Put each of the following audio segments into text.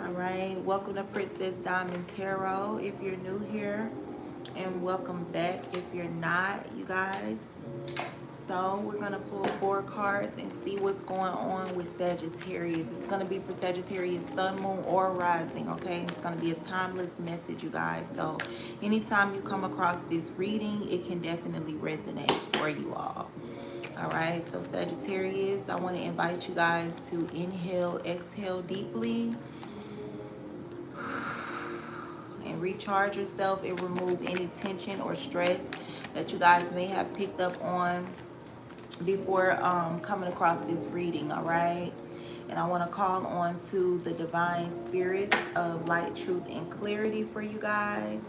All right, welcome to Princess Diamond Tarot if you're new here, and welcome back if you're not, you guys. So we're gonna pull 4 cards and see what's going on with Sagittarius. It's gonna be for Sagittarius sun, moon, or rising, okay? And it's gonna be a timeless message, you guys. So anytime you come across this reading, it can definitely resonate for you all. All right, so Sagittarius, I want to invite you guys to inhale, exhale deeply, and recharge yourself and remove any tension or stress that you guys may have picked up on before coming across this reading. All right, and I want to call on to the divine spirits of light, truth, and clarity for you guys.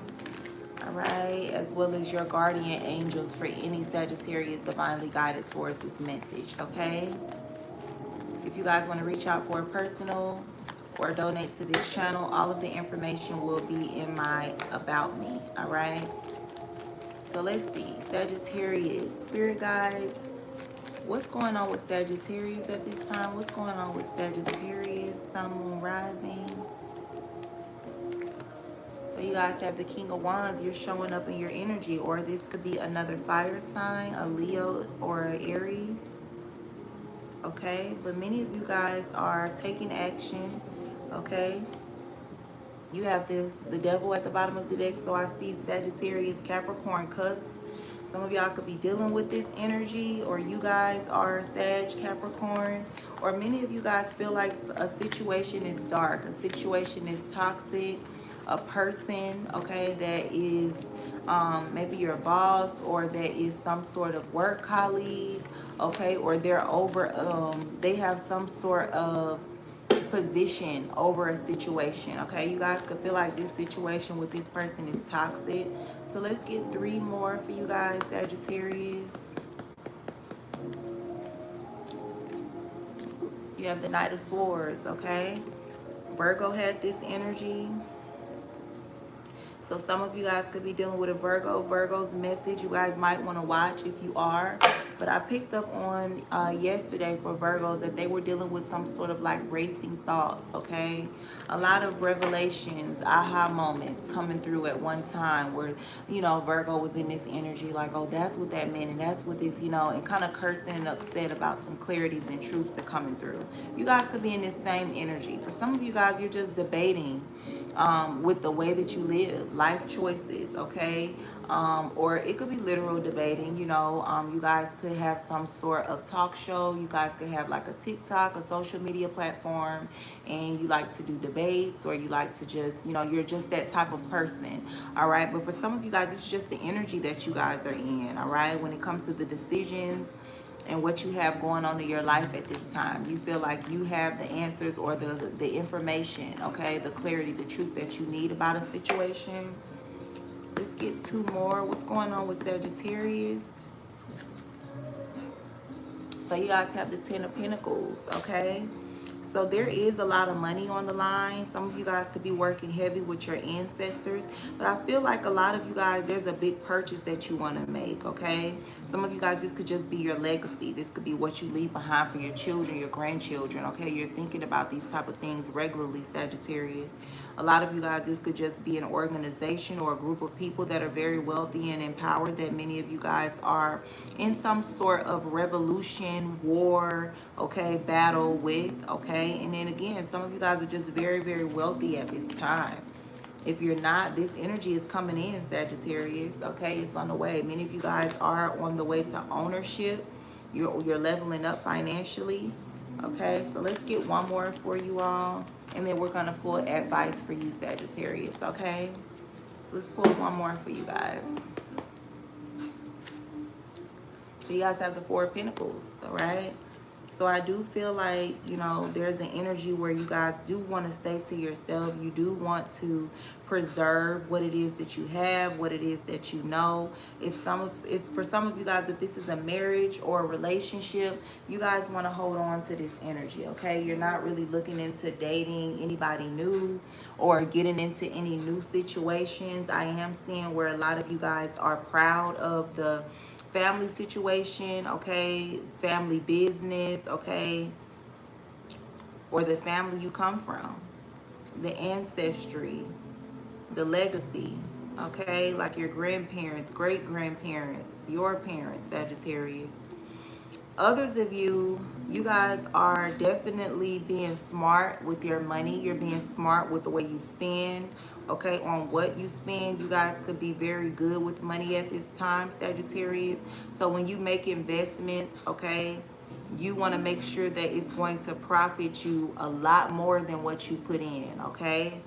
All right, as well as your guardian angels for any Sagittarius divinely guided towards this message. Okay, if you guys want to reach out for a personal or donate to this channel, all of the information will be in my about me. All right, so let's see. Sagittarius spirit guides, what's going on with Sagittarius at this time? What's going on with Sagittarius sun, moon, rising? So you guys have the King of Wands. You're showing up in your energy, or this could be another fire sign, a Leo or an Aries. Okay, but many of you guys are taking action. Okay, you have the devil at the bottom of the deck, so I see Sagittarius, Capricorn, cusp. Some of y'all could be dealing with this energy, or you guys are Sag, Capricorn, or many of you guys feel like a situation is dark, a situation is toxic, a person, okay, that is maybe your boss, or that is some sort of work colleague, okay, or they're over, they have some sort of position over a situation. Okay, you guys could feel like this situation with this person is toxic. So let's get 3 more for you guys, Sagittarius. You have the Knight of Swords. Okay, Virgo had this energy. So some of you guys could be dealing with a Virgo. Virgo's message you guys might want to watch if you are. But I picked up on yesterday for Virgos that they were dealing with some sort of like racing thoughts, okay? A lot of revelations, aha moments coming through at one time where, you know, Virgo was in this energy like, oh, that's what that meant and that's what this, you know, and kind of cursing and upset about some clarities and truths that are coming through. You guys could be in this same energy. For some of you guys, you're just debating with the way that you live, life choices, okay? Or it could be literal debating, you know. You guys could have some sort of talk show. You guys could have like a TikTok, a social media platform, and you like to do debates, or you like to just, you know, you're just that type of person, all right? But for some of you guys, it's just the energy that you guys are in, all right? When it comes to the decisions and what you have going on in your life at this time, you feel like you have the answers or the information, okay, the clarity, the truth that you need about a situation. Let's get 2 more. What's going on with Sagittarius? So you guys have the 10 of Pentacles, okay? So there is a lot of money on the line. Some of you guys could be working heavy with your ancestors, but I feel like a lot of you guys, there's a big purchase that you want to make, okay? Some of you guys, this could just be your legacy. This could be what you leave behind for your children, your grandchildren, okay? You're thinking about these type of things regularly, Sagittarius. A lot of you guys, this could just be an organization or a group of people that are very wealthy and empowered, that many of you guys are in some sort of revolution, war, okay, battle with, okay? And then again, some of you guys are just very, very wealthy at this time. If you're not, this energy is coming in, Sagittarius, okay? It's on the way. Many of you guys are on the way to ownership. You're leveling up financially, okay? So let's get 1 more for you all, and then we're going to pull advice for you, Sagittarius, okay? So let's pull 1 more for you guys. So you guys have the 4 of Pentacles, all right? So I do feel like, you know, there's an energy where you guys do want to stay to yourself. You do want to preserve what it is that you have, what it is that you know. If for some of you guys, if this is a marriage or a relationship, you guys want to hold on to this energy, okay? You're not really looking into dating anybody new or getting into any new situations. I am seeing where a lot of you guys are proud of the family situation, okay, family business, okay, or the family you come from, the ancestry, the legacy, okay? Like your grandparents, great grandparents, your parents, Sagittarius. Others of you, you guys are definitely being smart with your money. You're being smart with the way you spend, okay, on what you spend. You guys could be very good with money at this time, Sagittarius. So when you make investments, okay, you want to make sure that it's going to profit you a lot more than what you put in, okay?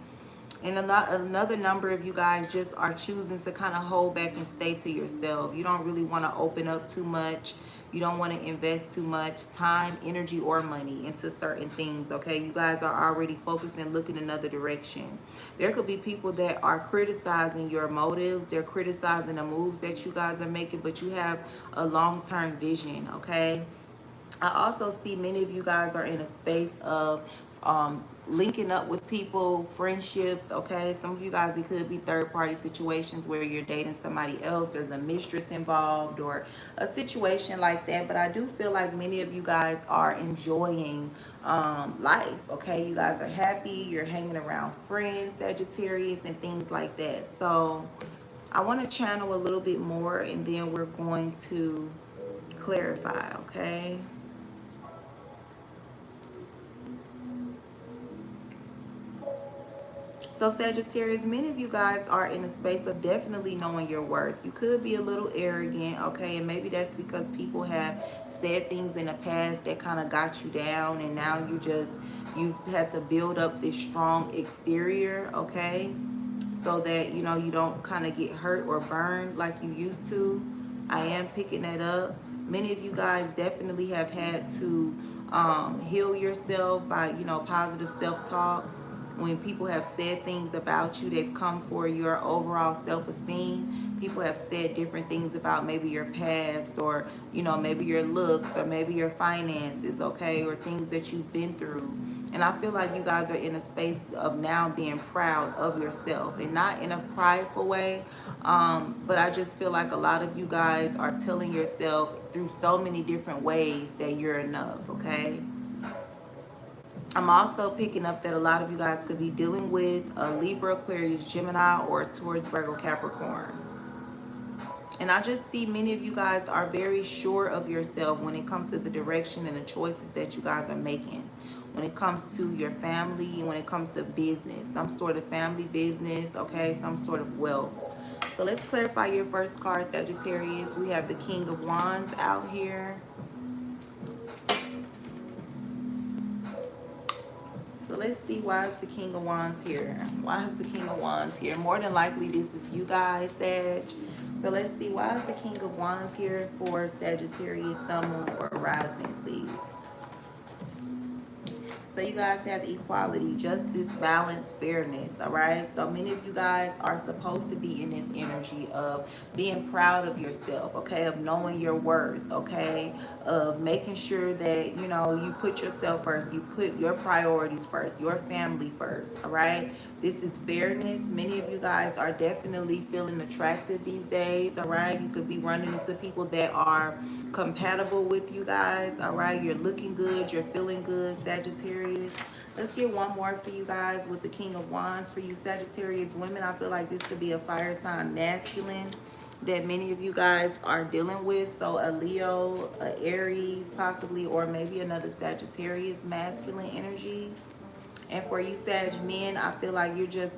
And another number of you guys just are choosing to kind of hold back and stay to yourself. You don't really want to open up too much. You don't want to invest too much time, energy, or money into certain things, okay? You guys are already focused and looking another direction. There could be people that are criticizing your motives. They're criticizing the moves that you guys are making, but you have a long-term vision, okay? I also see many of you guys are in a space of linking up with people, friendships, okay? Some of you guys, it could be third-party situations where you're dating somebody else. There's a mistress involved or a situation like that. But I do feel like many of you guys are enjoying life, okay? You guys are happy. You're hanging around friends, Sagittarius, and things like that. So I want to channel a little bit more, and then we're going to clarify, okay? So Sagittarius, many of you guys are in a space of definitely knowing your worth. You could be a little arrogant, okay? And maybe that's because people have said things in the past that kind of got you down, and now you've had to build up this strong exterior, okay? So that, you know, you don't kind of get hurt or burned like you used to. I am picking that up. Many of you guys definitely have had to heal yourself by, you know, positive self-talk. When people have said things about you, they've come for your overall self-esteem. People have said different things about maybe your past, or, you know, maybe your looks, or maybe your finances, okay, or things that you've been through. And I feel like you guys are in a space of now being proud of yourself, and not in a prideful way, but I just feel like a lot of you guys are telling yourself through so many different ways that you're enough, okay? I'm also picking up that a lot of you guys could be dealing with a Libra, Aquarius, Gemini, or Taurus, Virgo, Capricorn. And I just see many of you guys are very sure of yourself when it comes to the direction and the choices that you guys are making. When it comes to your family, when it comes to business, some sort of family business, okay, some sort of wealth. So let's clarify your first card, Sagittarius. We have the King of Wands out here. So let's see, why is the King of Wands here? Why is the King of Wands here? More than likely, this is you guys, Sag. So let's see, why is the King of Wands here for Sagittarius, Sun, Moon, or Rising, please? So you guys have equality, justice, balance, fairness, all right? So many of you guys are supposed to be in this energy of being proud of yourself, okay? Of knowing your worth, okay? Of making sure that, you know, you put yourself first. You put your priorities first, your family first, all right? This is fairness. Many of you guys are definitely feeling attractive these days, all right? You could be running into people that are compatible with you guys, all right? You're looking good. You're feeling good, Sagittarius. Let's get one more for you guys with the King of Wands. For you Sagittarius women, I feel like this could be a fire sign masculine that many of you guys are dealing with. So a Leo, a Aries possibly, or maybe another Sagittarius masculine energy. And for you Sag men, I feel like you're just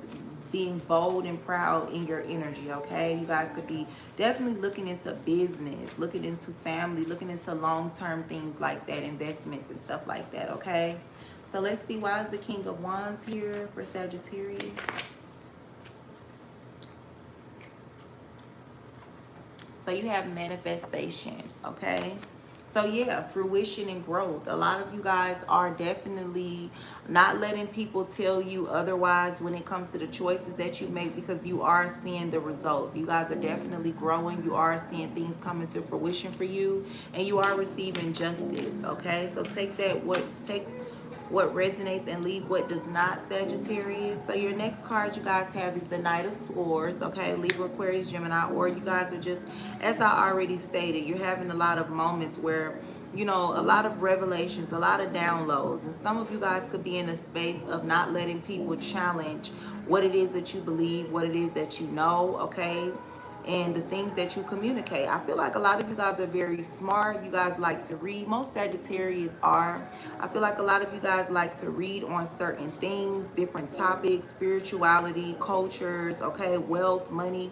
being bold and proud in your energy, okay? You guys could be definitely looking into business, looking into family, looking into long-term things like that, investments and stuff like that, okay? So let's see, why is the King of Wands here for Sagittarius? So you have manifestation, okay? So yeah, fruition and growth. A lot of you guys are definitely not letting people tell you otherwise when it comes to the choices that you make, because you are seeing the results. You guys are definitely growing. You are seeing things coming to fruition for you, and you are receiving justice, okay? So take what resonates and leave what does not, Sagittarius. So your next card you guys have is the Knight of Swords, okay? Libra, Aquarius, Gemini, or you guys are just, as I already stated, you're having a lot of moments where you know, a lot of revelations, a lot of downloads. And some of you guys could be in a space of not letting people challenge what it is that you believe, what it is that you know, okay? And the things that you communicate. I feel like a lot of you guys are very smart. You guys like to read. Most Sagittarius are. I feel like a lot of you guys like to read on certain things, different topics, spirituality, cultures, okay, wealth, money,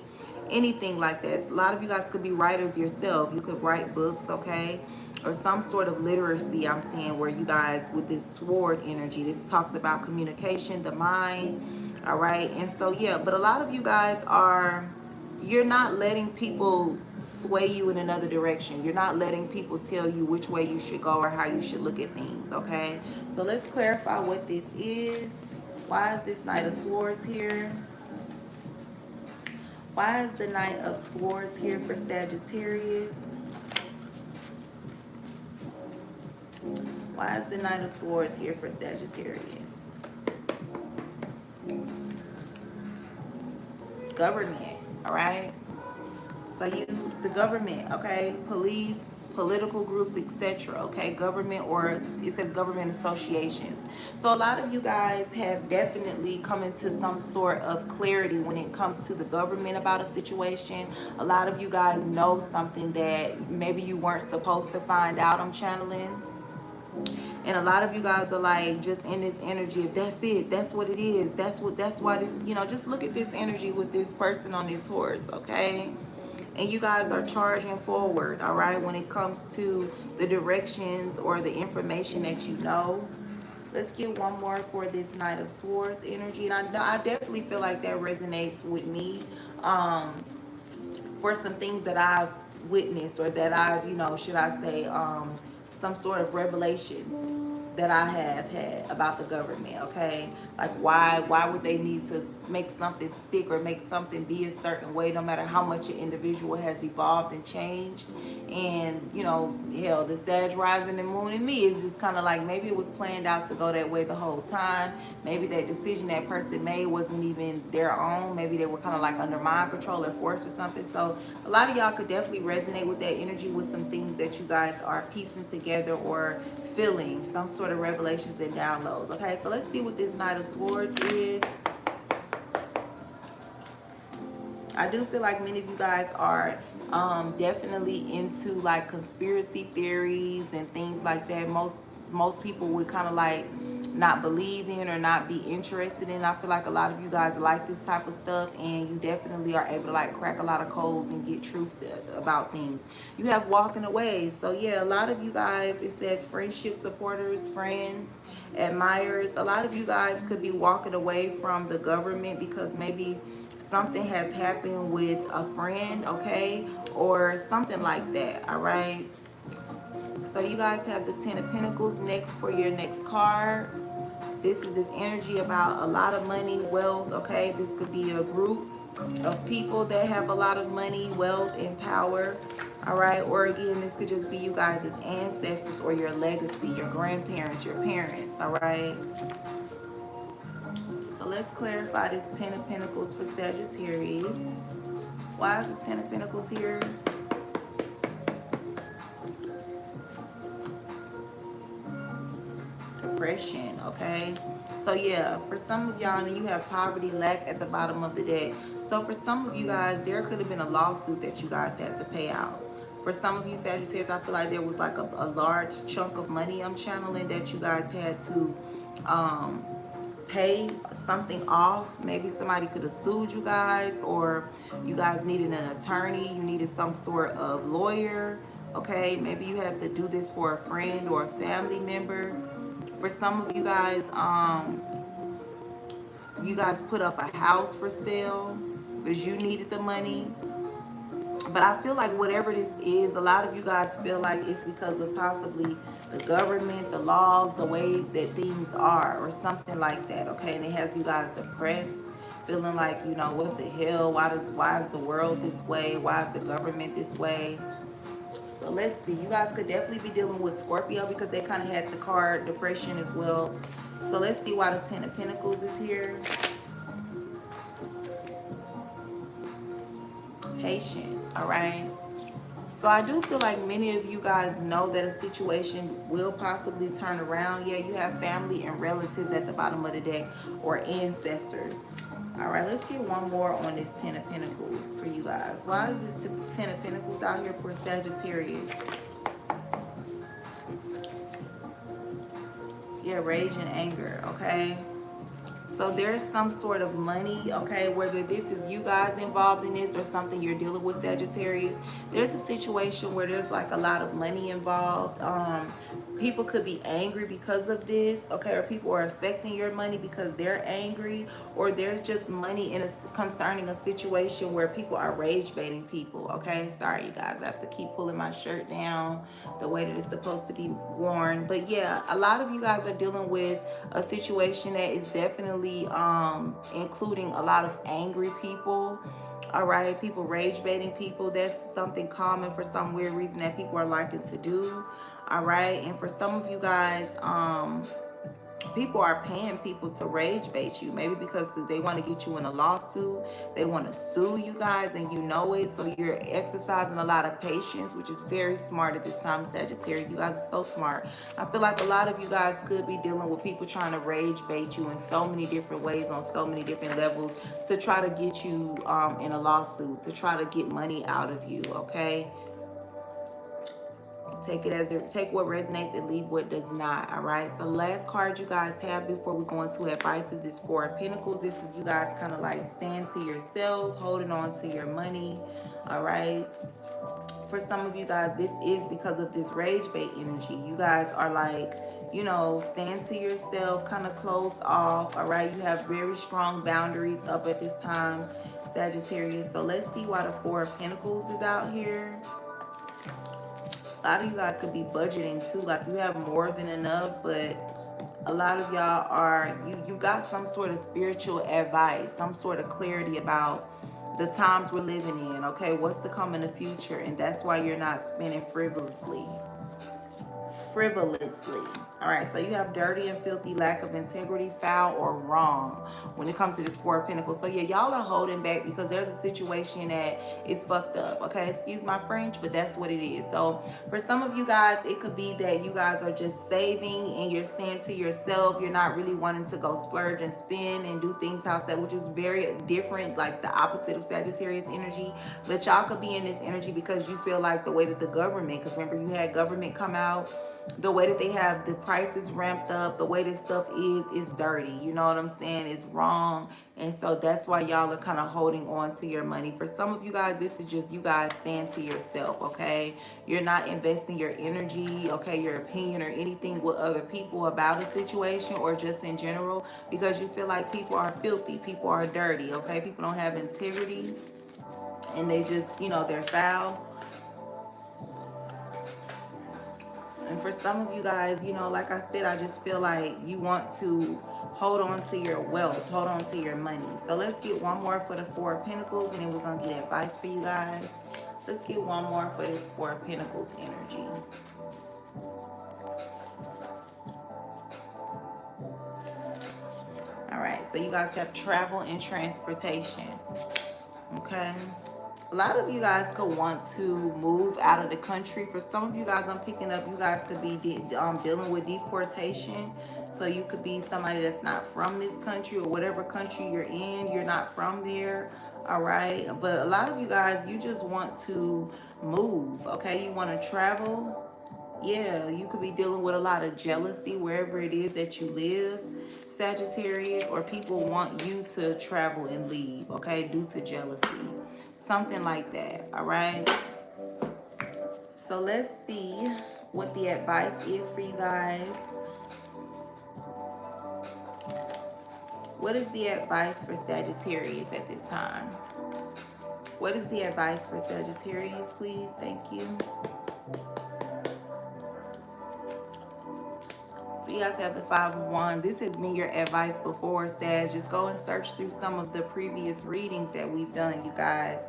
anything like that. So a lot of you guys could be writers yourself. You could write books, okay? Or some sort of literacy, I'm seeing, where you guys, with this sword energy, this talks about communication, the mind, all right? And so, yeah, but a lot of you guys are, you're not letting people sway you in another direction. You're not letting people tell you which way you should go or how you should look at things, okay? So let's clarify what this is. Why is this Knight of Swords here? Why is the Knight of Swords here for Sagittarius? Why is the Knight of Swords here for Sagittarius? Government, all right? So you, the government, okay? Police, political groups, etc., okay? Government, or it says government associations. So a lot of you guys have definitely come into some sort of clarity when it comes to the government about a situation. A lot of you guys know something that maybe you weren't supposed to find out, I'm channeling. And a lot of you guys are like just in this energy of that's it, that's what it is, that's why this, you know, just look at this energy with this person on this horse, okay? And you guys are charging forward, all right, when it comes to the directions or the information that you know. Let's get one more for this Knight of Swords energy. And I definitely feel like that resonates with me, for some things that I've witnessed, or that I've, you know, should I say, some sort of revelations that I have had about the government, okay? Like why would they need to make something stick or make something be a certain way, no matter how much an individual has evolved and changed? And, you know, hell, the Sag rising and moon in me is just kind of like, maybe it was planned out to go that way the whole time. Maybe that decision that person made wasn't even their own. Maybe they were kind of like under mind control or force or something. So a lot of y'all could definitely resonate with that energy, with some things that you guys are piecing together or feeling, some sort of revelations and downloads. Okay, so let's see what this Knight of Swords is. I do feel like many of you guys are definitely into like conspiracy theories and things like that. Most people would kind of like not believe in or not be interested in. I feel like a lot of you guys like this type of stuff, and you definitely are able to like crack a lot of codes and get truth about things. You have walking away. So yeah, a lot of you guys, it says friendship, supporters, friends, admirers. A lot of you guys could be walking away from the government because maybe something has happened with a friend, okay, or something like that, all right? So you guys have the Ten of Pentacles next for your next card. This is this energy about a lot of money, wealth, okay? This could be a group of people that have a lot of money, wealth, and power, all right? Or again, this could just be you guys as ancestors or your legacy, your grandparents, your parents, all right? So let's clarify this Ten of Pentacles for Sagittarius. Why is the Ten of Pentacles here? Depression, okay? So yeah, for some of y'all, and you have poverty, lack at the bottom of the deck. So for some of you guys, there could have been a lawsuit that you guys had to pay out. For some of you Sagittarius, I feel like there was like a large chunk of money, I'm channeling, that you guys had to pay something off. Maybe somebody could have sued you guys, or you guys needed an attorney, you needed some sort of lawyer, okay? Maybe you had to do this for a friend or a family member. For some of you guys put up a house for sale because you needed the money. But I feel like whatever this is, a lot of you guys feel like it's because of possibly the government, the laws, the way that things are, or something like that, okay? And it has you guys depressed, feeling like, you know, what the hell? Why is the world this way? Why is the government this way? So let's see. You guys could definitely be dealing with Scorpio because they kind of had the card depression as well. So let's see why the Ten of Pentacles is here. Patience, all right? So I do feel like many of you guys know that a situation will possibly turn around. Yeah, you have family and relatives at the bottom of the deck, or ancestors. All right, let's get one more on this Ten of Pentacles for you guys. Why is this Ten of Pentacles out here for Sagittarius? Yeah, rage and anger, okay? So there's some sort of money, okay, whether this is you guys involved in this or something you're dealing with, Sagittarius. There's a situation where there's like a lot of money involved. People could be angry because of this, okay, or people are affecting your money because they're angry, or there's just money in concerning a situation where people are rage baiting people, okay? Sorry, you guys, I have to keep pulling my shirt down the way that it's supposed to be worn. But yeah, a lot of you guys are dealing with a situation that is definitely including a lot of angry people. All right, people rage baiting people. That's something common for some weird reason that people are liking to do. All right, and for some of you guys, people are paying people to rage bait you, maybe because they want to get you in a lawsuit, they want to sue you guys, and you know it. So you're exercising a lot of patience, which is very smart at this time, Sagittarius. You guys are so smart. I feel like a lot of you guys could be dealing with people trying to rage bait you in so many different ways, on so many different levels, to try to get you in a lawsuit, to try to get money out of you, okay? Take it as it, take what resonates and leave what does not. All right, so last card you guys have before we go into advice is this Four of Pentacles. This is you guys kind of like stand to yourself, holding on to your money. All right, for some of you guys, this is because of this rage bait energy. You guys are like, you know, stand to yourself, kind of closed off. All right, you have very strong boundaries up at this time, Sagittarius. So let's see why the Four of Pentacles is out here. A lot of you guys could be budgeting too, like you have more than enough, but a lot of y'all are, you got some sort of spiritual advice, some sort of clarity about the times we're living in, okay? What's to come in the future, and that's why you're not spending frivolously. All right, so you have dirty and filthy, lack of integrity, foul, or wrong when it comes to this Four of Pentacles. So yeah, y'all are holding back because there's a situation that is fucked up, okay? Excuse my French, but that's what it is. So for some of you guys, it could be that you guys are just saving and you're staying to yourself. You're not really wanting to go splurge and spend and do things outside, which is very different, like the opposite of Sagittarius energy. But y'all could be in this energy because you feel like the way that the government, because remember you had government come out, the way that they have the prices ramped up, the way this stuff is dirty. You know what I'm saying? It's wrong. And so that's why y'all are kind of holding on to your money. For some of you guys, this is just you guys stand to yourself, okay? You're not investing your energy, okay, your opinion or anything with other people about a situation or just in general, because you feel like people are filthy, people are dirty, okay? People don't have integrity and they just, you know, they're foul. And for some of you guys, you know, like I said, I just feel like you want to hold on to your wealth, hold on to your money. So let's get one more for the Four of Pentacles, and then we're going to get advice for you guys. Let's get one more for this Four of Pentacles energy. All right, so you guys have travel and transportation, okay? A lot of you guys could want to move out of the country. For some of you guys, I'm picking up, you guys could be dealing with deportation. So you could be somebody that's not from this country, or whatever country you're in, you're not from there. All right. But a lot of you guys, you just want to move. Okay. You want to travel. Yeah, you could be dealing with a lot of jealousy wherever it is that you live, Sagittarius, or people want you to travel and leave, okay, due to jealousy. Something like that, all right? So let's see what the advice is for you guys. What is the advice for Sagittarius at this time? What is the advice for Sagittarius, please? Thank you. So you guys have the Five of Wands. This has been your advice before, Sag. Just go and search through some of the previous readings that we've done, you guys.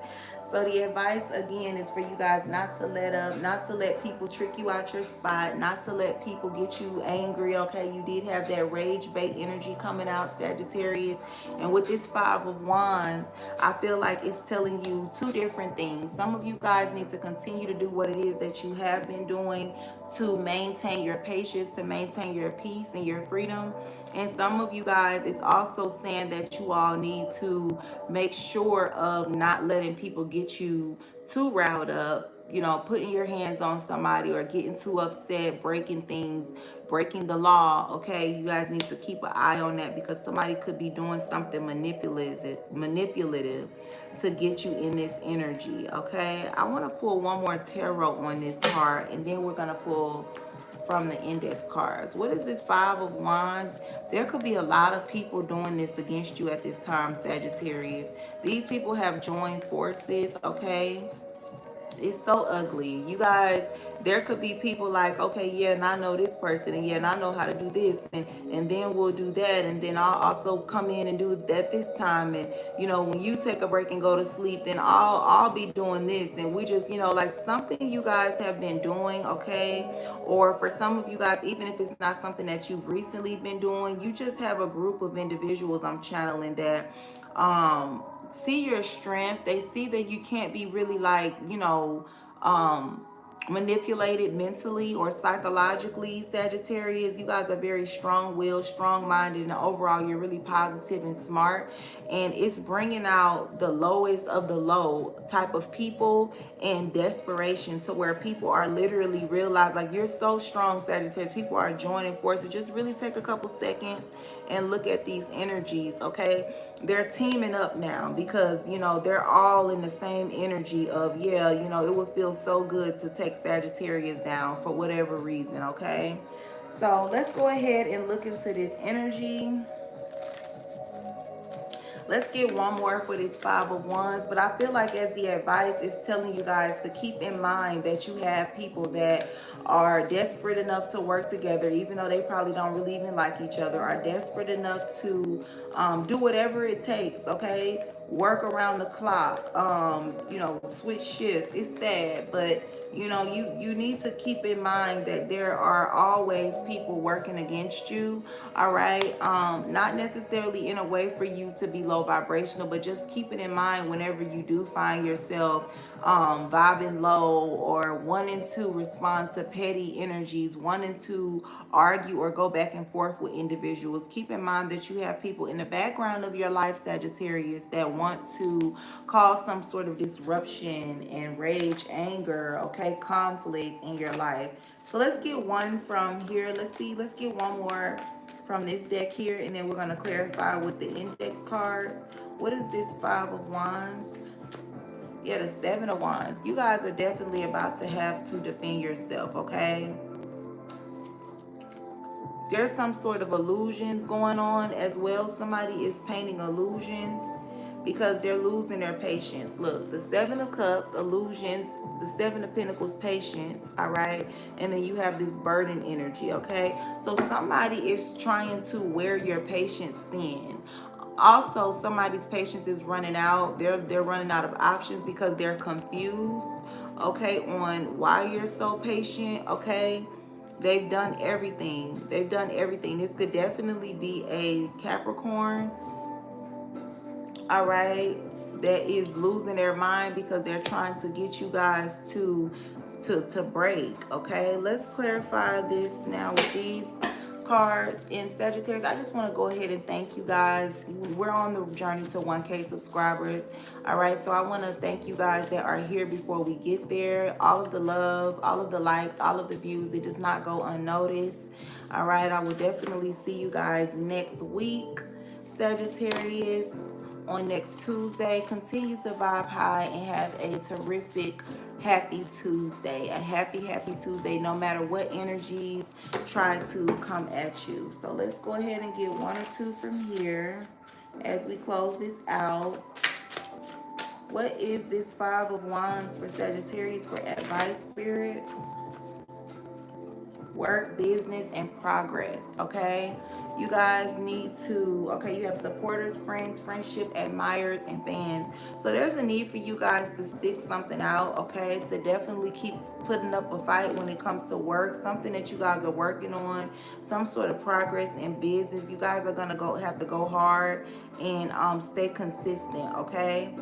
So the advice again is for you guys not to let up, not to let people trick you out your spot, not to let people get you angry. Okay, you did have that rage bait energy coming out, Sagittarius. And with this Five of Wands, I feel like it's telling you two different things. Some of you guys need to continue to do what it is that you have been doing to maintain your patience, to maintain your peace and your freedom. And some of you guys, it's also saying that you all need to make sure of not letting people get you too riled up, you know, putting your hands on somebody or getting too upset, breaking things, breaking the law. Okay, you guys need to keep an eye on that, because somebody could be doing something manipulative to get you in this energy. Okay, I want to pull one more tarot on this card, and then we're going to pull from the index cards. What is this Five of Wands? There could be a lot of people doing this against you at this time, Sagittarius. These people have joined forces. Okay, it's so ugly, you guys. There could be people like, okay, yeah, and I know this person, and yeah, and I know how to do this, and then we'll do that, and then I'll also come in and do that this time, and you know, when you take a break and go to sleep, then I'll be doing this, and we just, you know, like something you guys have been doing. Okay, or for some of you guys, even if it's not something that you've recently been doing, you just have a group of individuals, I'm channeling, that see your strength. They see that you can't be really, like, you know, manipulated mentally or psychologically, Sagittarius. You guys are very strong-willed, strong-minded, and overall you're really positive and smart, and it's bringing out the lowest of the low type of people and desperation, to where people are literally realize, like, you're so strong, Sagittarius. People are joining forces. Just really take a couple seconds and look at these energies. Okay, they're teaming up now, because you know, they're all in the same energy of, yeah, you know, it would feel so good to take Sagittarius down for whatever reason. Okay, so let's go ahead and look into this energy. Let's get one more for this Five of Wands. But I feel like, as the advice is telling you guys to keep in mind that you have people that are desperate enough to work together, even though they probably don't really even like each other, are desperate enough to do whatever it takes. Okay, work around the clock, you know, switch shifts. It's sad, but you know, you need to keep in mind that there are always people working against you. All right, not necessarily in a way for you to be low vibrational, but just keep it in mind whenever you do find yourself vibing low, or wanting to respond to petty energies, wanting to argue or go back and forth with individuals. Keep in mind that you have people in the background of your life, Sagittarius, that want to cause some sort of disruption and rage, anger, okay, conflict in your life. So let's get one from here. Let's get one more from this deck here, and then we're going to clarify with the index cards. What is this Five of Wands? Yeah, the Seven of Wands. You guys are definitely about to have to defend yourself. Okay, there's some sort of illusions going on as well. Somebody is painting illusions because they're losing their patience. Look, the Seven of Cups, illusions, the Seven of Pentacles, patience. All right, and then you have this burden energy. Okay, so somebody is trying to wear your patience thin. Also, somebody's patience is running out. They're running out of options because they're confused, okay, on why you're so patient. Okay, they've done everything. This could definitely be a Capricorn, all right, that is losing their mind because they're trying to get you guys to break. Okay, let's clarify this now with these cards in Sagittarius. I just want to go ahead and thank you guys. We're on the journey to 1K subscribers. All right, so I want to thank you guys that are here before we get there. All of the love, all of the likes, all of the views, it does not go unnoticed. All right, I will definitely see you guys next week, Sagittarius, on next Tuesday. Continue to vibe high and have a terrific, happy Tuesday. A happy Tuesday, no matter what energies try to come at you. So let's go ahead and get one or two from here as we close this out. What is this Five of Wands for Sagittarius for advice, Spirit? work, business, and progress, okay? You guys need to, okay, you have supporters, friends, friendship, admirers, and fans. So there's a need for you guys to stick something out, okay? To definitely keep putting up a fight when it comes to work, something that you guys are working on, some sort of progress in business. You guys are gonna have to go hard and stay consistent, okay?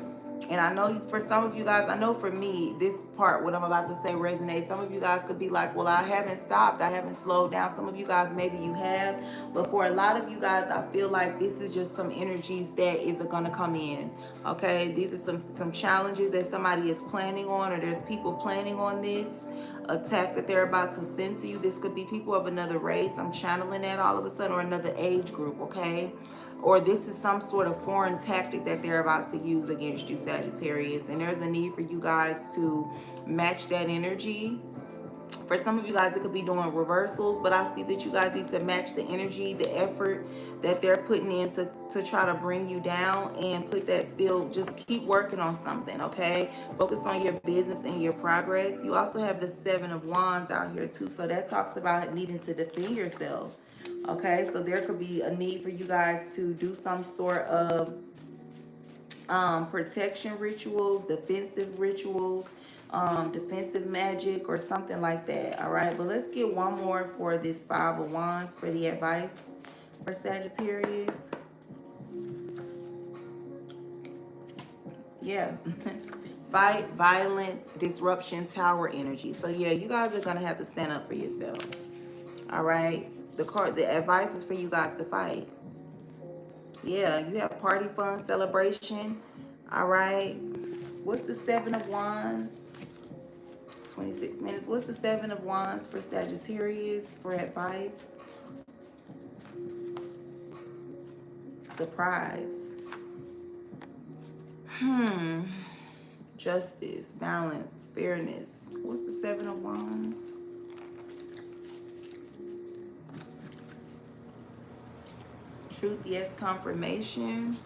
And I know for some of you guys, I know for me, this part, what I'm about to say resonates. Some of you guys could be like, well, I haven't stopped. I haven't slowed down. Some of you guys, maybe you have. But for a lot of you guys, I feel like this is just some energies that is going to come in. Okay, these are some challenges that somebody is planning on, or there's people planning on this attack that they're about to send to you. This could be people of another race. I'm channeling that all of a sudden, or another age group, okay? Or this is some sort of foreign tactic that they're about to use against you, Sagittarius. And there's a need for you guys to match that energy. For some of you guys, it could be doing reversals, but I see that you guys need to match the energy, the effort that they're putting in to try to bring you down, and put that still, just keep working on something, okay? Focus on your business and your progress. You also have the Seven of Wands out here too, so that talks about needing to defend yourself. Okay, so there could be a need for you guys to do some sort of protection rituals, defensive rituals, defensive magic, or something like that. All right, but let's get one more for this Five of Wands for the advice for Sagittarius. Yeah. Fight, violence, disruption, tower energy. So yeah, you guys are gonna have to stand up for yourself. All right. The advice is for you guys to fight. Yeah, you have party, fun, celebration. All right. What's the Seven of Wands? 26 minutes. What's the Seven of Wands for Sagittarius for advice? Surprise. Justice, balance, fairness. What's the Seven of Wands? Truth, yes, confirmation.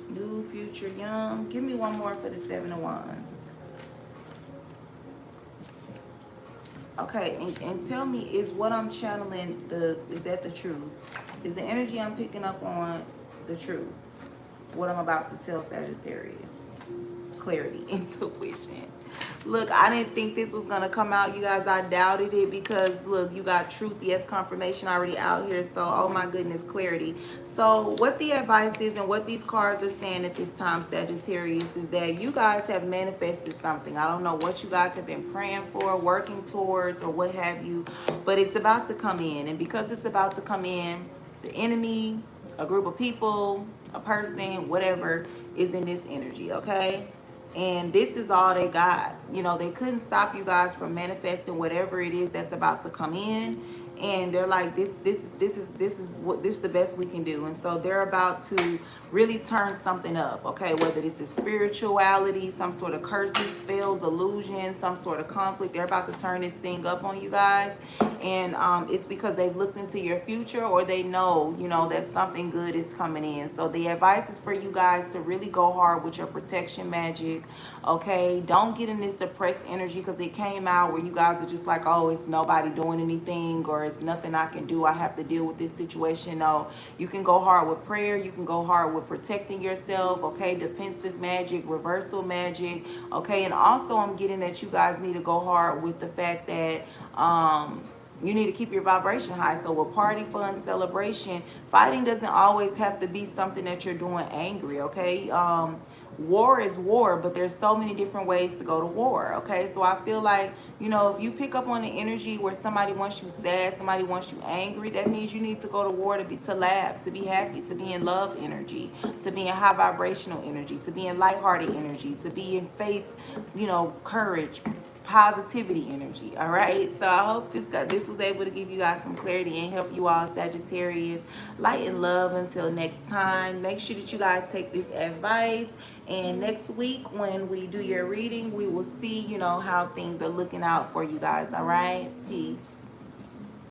New, future, young. Give me one more for the Seven of Wands. Okay, and tell me, is what I'm channeling, is that the truth? Is the energy I'm picking up on the truth? What I'm about to tell Sagittarius. Clarity, intuition. Look, I didn't think this was going to come out, you guys. I doubted it because, look, you got truth, yes, confirmation already out here. So, oh my goodness, clarity. So, what the advice is and what these cards are saying at this time, Sagittarius, is that you guys have manifested something. I don't know what you guys have been praying for, working towards, or what have you, but it's about to come in. And because it's about to come in, the enemy, a group of people, a person, whatever, is in this energy, okay? And this is all they got. You know, they couldn't stop you guys from manifesting whatever it is that's about to come in. And they're like, this is the best we can do. And so they're about to really turn something up, okay? Whether this is spirituality, some sort of curses, spells, illusion, some sort of conflict, they're about to turn this thing up on you guys. And it's because they've looked into your future, or they know, you know, that something good is coming in. So the advice is for you guys to really go hard with your protection magic, okay? Don't get in this depressed energy, because it came out where you guys are just like, oh, it's nobody doing anything, or it's nothing I can do. I have to deal with this situation. No, you can go hard with prayer. You can go hard with protecting yourself, okay? Defensive magic, reversal magic, okay? And also I'm getting that you guys need to go hard with the fact that you need to keep your vibration high. So with party, fun, celebration, fighting doesn't always have to be something that you're doing angry, okay? War is war, but there's so many different ways to go to war, okay? So I feel like, you know, if you pick up on the energy where somebody wants you sad, somebody wants you angry, that means you need to go to war to laugh, to be happy, to be in love energy, to be in high vibrational energy, to be in lighthearted energy, to be in faith, you know, courage, positivity energy. All right, so I hope this was able to give you guys some clarity and help you all, Sagittarius. Light and love until next time. Make sure that you guys take this advice, and next week when we do your reading, we will see, you know, how things are looking out for you guys. All right, peace.